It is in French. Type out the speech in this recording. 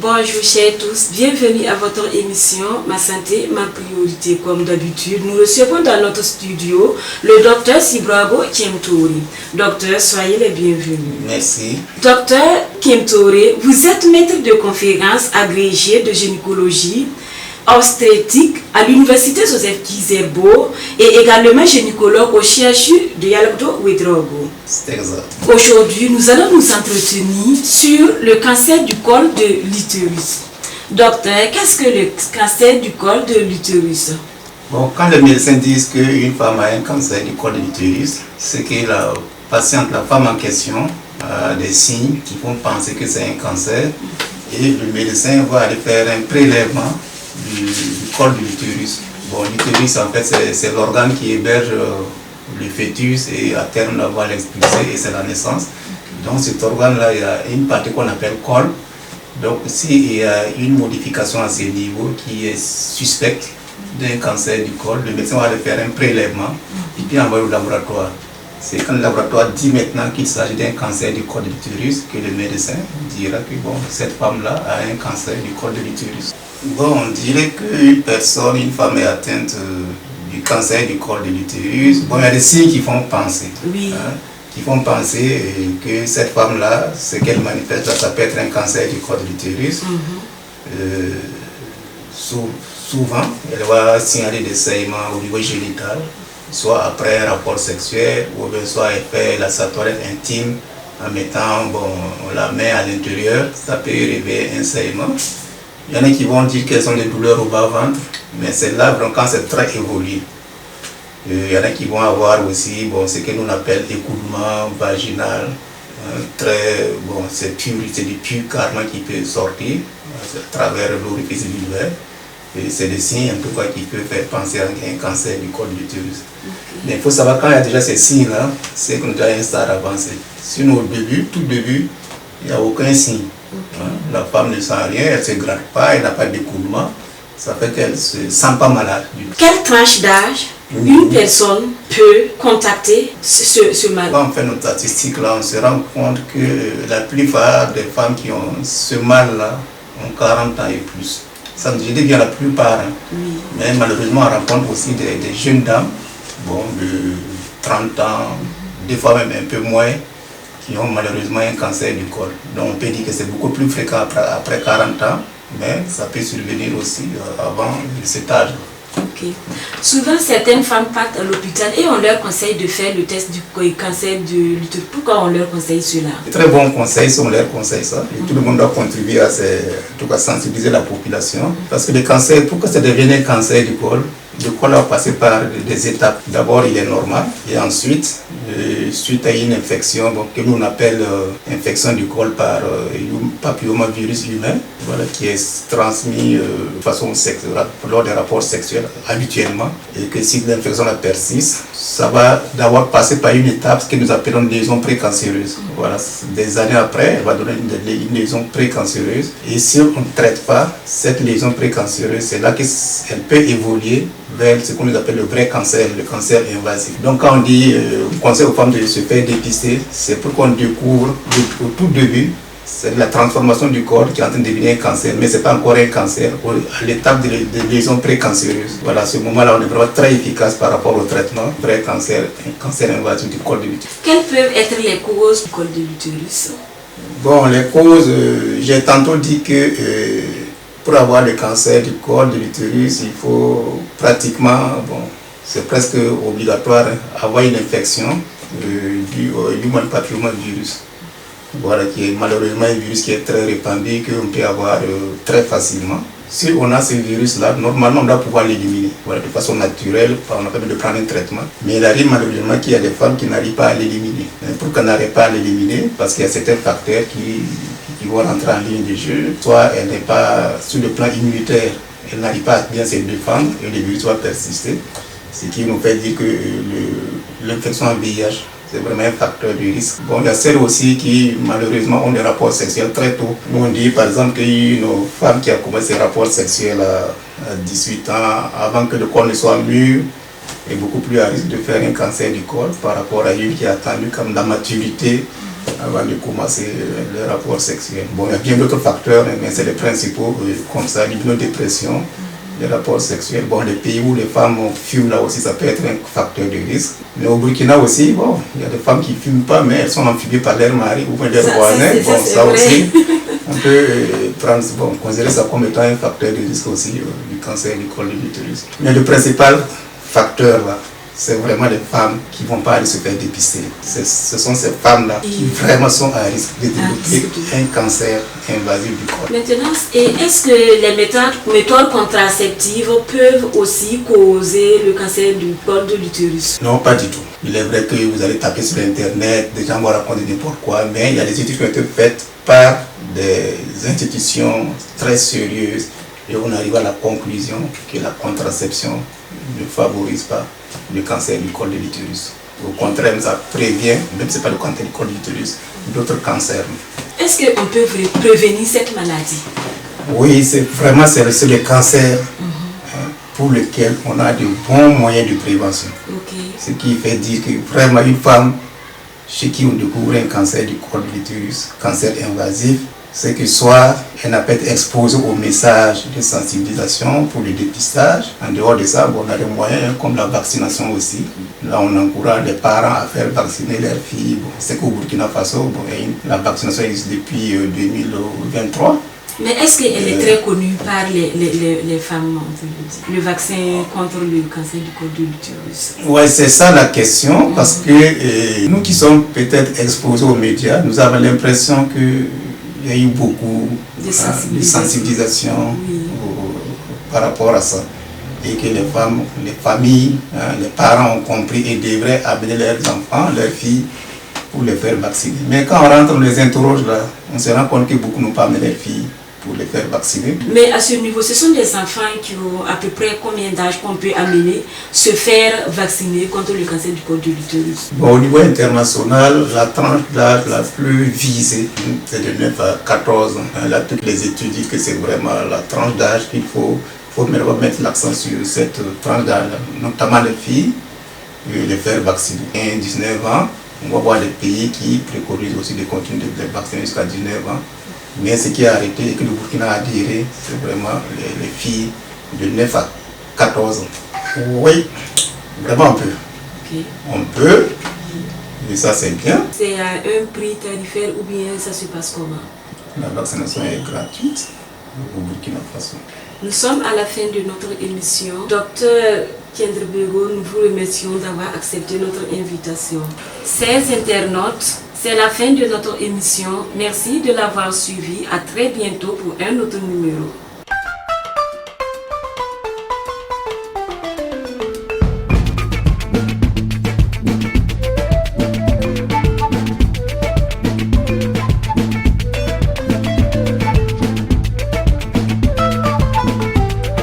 Bonjour chers tous, bienvenue à votre émission Ma santé, ma priorité. Comme d'habitude, nous recevons dans notre studio le docteur Sibrago Kiemtouré. Docteur, soyez les bienvenus. Merci. Docteur Kiemtouré, vous êtes maître de conférence agrégé de gynécologie obstétrique à l'université Joseph Kizerbo et également gynécologue au CHU de Yalabdo-Ouedraogo. C'est exact. Aujourd'hui, nous allons nous entretenir sur le cancer du col de l'utérus. Docteur, qu'est-ce que le cancer du col de l'utérus? Bon, quand les médecins disent qu'une femme a un cancer du col de l'utérus, c'est que la patiente, la femme en question, a des signes qui font penser que c'est un cancer et le médecin va aller faire un prélèvement du col de l'utérus. Bon, l'utérus, en fait, c'est l'organe qui héberge le fœtus et à terme, on va l'expulser et c'est la naissance. Donc, cet organe-là, il y a une partie qu'on appelle col. Donc, s'il y a une modification à ce niveau qui est suspecte d'un cancer du col, le médecin va aller faire un prélèvement et puis envoyer au laboratoire. C'est quand le laboratoire dit maintenant qu'il s'agit d'un cancer du col de l'utérus que le médecin dira que bon, cette femme-là a un cancer du col de l'utérus. Bon, on dirait qu'une personne, une femme est atteinte du cancer du col de l'utérus. Bon, il y a des signes qui font penser. Oui. Qui font penser que cette femme-là, ce qu'elle manifeste, là, ça peut être un cancer du col de l'utérus. Souvent, elle va signaler des saignements au niveau génital, soit après un rapport sexuel, ou bien soit elle fait la toilette intime en mettant la main à l'intérieur, ça peut réveiller un saignement. Il y en a qui vont dire qu'elles ont des douleurs au bas-ventre, mais c'est là quand c'est très évolué. Il y en a qui vont avoir aussi ce que nous appelle écoulement vaginal, c'est du pus carrément qui peut sortir à travers l'orifice vulvaire. Et c'est des signes en tout cas qui peuvent faire penser à un cancer du col de l'utérus. Mais il faut savoir quand il y a déjà ces signes-là, c'est qu'on est déjà à un stade avancé. Sinon au début, tout début, il n'y a aucun signe. La femme ne sent rien, elle ne se gratte pas, elle n'a pas d'écoulement. Ça fait qu'elle ne se sent pas malade. Quelle tranche d'âge une personne peut contacter ce mal? Quand on fait nos statistiques là, on se rend compte que la plupart des femmes qui ont ce mal-là ont 40 ans et plus. Ça, je dis bien la plupart. Oui. Mais malheureusement, on rencontre aussi des jeunes dames, de 30 ans, des fois même un peu moins, qui ont malheureusement un cancer du col. Donc on peut dire que c'est beaucoup plus fréquent après 40 ans, mais ça peut survenir aussi avant cet âge. Ok. Souvent, certaines femmes partent à l'hôpital et on leur conseille de faire le test du cancer de l'utérus. Pourquoi on leur conseille cela? Très bon conseil, si on leur conseille ça. Et tout le monde doit contribuer à sensibiliser la population. Parce que le cancer, pourquoi ça devient un cancer du col? Le col va passer par des étapes. D'abord, il est normal. Et ensuite, suite à une infection que nous on appelle infection du col par papillomavirus humain, qui est transmis de façon sexuelle, lors des rapports sexuels habituellement. Et que si l'infection persiste, ça va d'abord passer par une étape que nous appelons une lésion précancéreuse. Voilà, des années après, elle va donner une lésion précancéreuse. Et si on ne traite pas cette lésion précancéreuse, c'est là qu'elle peut évoluer vers ce qu'on appelle le vrai cancer, le cancer invasif. Donc quand on dit, on conseille aux femmes de se faire dépister, c'est pour qu'on découvre au tout début, c'est la transformation du corps qui est en train de devenir un cancer, mais ce n'est pas encore un cancer, à l'étape de lésion précancéreuse. Voilà, à ce moment-là, on est vraiment très efficace par rapport au traitement, vrai cancer, un cancer invasif du col de l'utérus. Quelles peuvent être les causes du col de l'utérus? Bon, les causes, j'ai tantôt dit que pour avoir le cancer du col de l'utérus, il faut pratiquement, c'est presque obligatoire, avoir une infection du human papillomavirus. Voilà, qui est malheureusement un virus qui est très répandu, qu'on peut avoir très facilement. Si on a ce virus-là, normalement on doit pouvoir l'éliminer de façon naturelle, on a pas besoin de prendre un traitement. Mais il arrive malheureusement qu'il y a des femmes qui n'arrivent pas à l'éliminer. Pour qu'on n'arrive pas à l'éliminer, parce qu'il y a certains facteurs qui vont rentrer en ligne de jeu, soit elle n'est pas sur le plan immunitaire, elle n'arrive pas à bien se défendre et le virus va persister. Ce qui nous fait dire que l'infection en VIH, c'est vraiment un facteur de risque. Il y a celles aussi qui malheureusement ont des rapports sexuels très tôt. Nous on dit par exemple qu'il y a une femme qui a commencé ses rapports sexuels à 18 ans, avant que le corps ne soit mûr, est beaucoup plus à risque de faire un cancer du col par rapport à une qui a attendu comme la maturité avant de commencer le rapport sexuel. Bon, il y a bien d'autres facteurs, mais c'est les principaux, comme ça, l'hypnodépression, les rapports sexuels. Bon, les pays où les femmes fument, là aussi, ça peut être un facteur de risque. Mais au Burkina aussi, bon, il y a des femmes qui ne fument pas, mais elles sont amphibées par leur mari ou leur voisin. Bon, ça aussi, on peut considérer ça comme étant un facteur de risque aussi du cancer du col de l'utérus. Mais le principal facteur, là, c'est vraiment les femmes qui ne vont pas aller se faire dépister. Ce sont ces femmes-là qui vraiment sont à risque de développer un cancer invasif du col. Maintenant, est-ce que les méthodes contraceptives peuvent aussi causer le cancer du col de l'utérus? Non, pas du tout. Il est vrai que vous allez taper sur Internet, des gens vont raconter n'importe quoi, mais il y a des études qui ont été faites par des institutions très sérieuses et on arrive à la conclusion que la contraception ne favorise pas le cancer du col de l'utérus. Au contraire, ça prévient, même si ce n'est pas le cancer du col de l'utérus, d'autres cancers. Est-ce qu'on peut prévenir cette maladie? Oui, c'est le cancer pour lequel on a de bons moyens de prévention. Ce qui fait dire que vraiment une femme chez qui on découvre un cancer du col de l'utérus, cancer invasif, c'est que soit elle n'a pas été exposée aux messages de sensibilisation pour le dépistage. En dehors de ça, on a des moyens comme la vaccination aussi. Là, on encourage les parents à faire vacciner leurs filles. Bon, c'est qu'au Burkina Faso, la vaccination existe depuis 2023. Mais est-ce qu'elle est très connue par les femmes, le vaccin contre le cancer du col de l'utérus? Oui, c'est ça la question, parce que nous qui sommes peut-être exposés aux médias, nous avons l'impression qu'il y a eu beaucoup de sensibilisation par rapport à ça. Et que les femmes, les familles, les parents ont compris et devraient amener leurs enfants, leurs filles, pour les faire vacciner. Mais quand on rentre, on les interroge là, on se rend compte que beaucoup n'ont pas amené leurs filles pour les faire vacciner. Mais à ce niveau, ce sont des enfants qui ont à peu près combien d'âge qu'on peut amener se faire vacciner contre le cancer du col de l'utérus? Bon, au niveau international, la tranche d'âge la plus visée, c'est de 9 à 14 ans. Là, toutes les études disent que c'est vraiment la tranche d'âge qu'il faut mettre l'accent sur cette tranche d'âge, notamment les filles, les faire vacciner. Et 19 ans, on va voir des pays qui préconisent aussi de continuer de les vacciner jusqu'à 19 ans. Mais ce qui a arrêté et que le Burkina a adhéré, c'est vraiment les filles de 9 à 14 ans. Oui, vraiment on peut. On peut, et ça c'est bien. C'est à un prix tarifaire ou bien ça se passe comment? La vaccination est gratuite au Burkina Faso. Nous sommes à la fin de notre émission. Docteur Kendrebego, nous vous remercions d'avoir accepté notre invitation. Chers internautes, c'est la fin de notre émission. Merci de l'avoir suivi. À très bientôt pour un autre numéro.